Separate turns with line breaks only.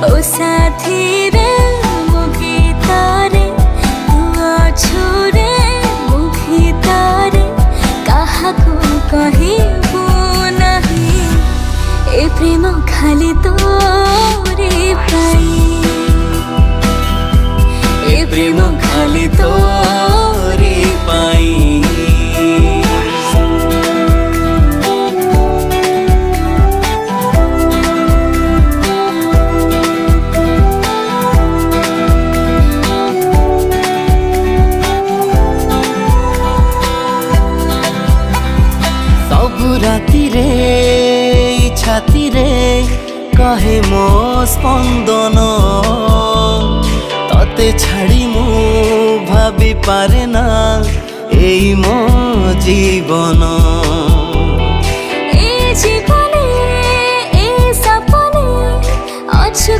ओ साथी रे मो गीतारे तू अछु रे मो भीतरे काहाकू कहिबू नहीं ए प्रेम खाली तोरे पाई ए प्रेम खाली तोरे पाई राती रे छाती रे कहे मो स्पंदन तते छाड़ी मु भाभी पारे ना एई मो जीवन।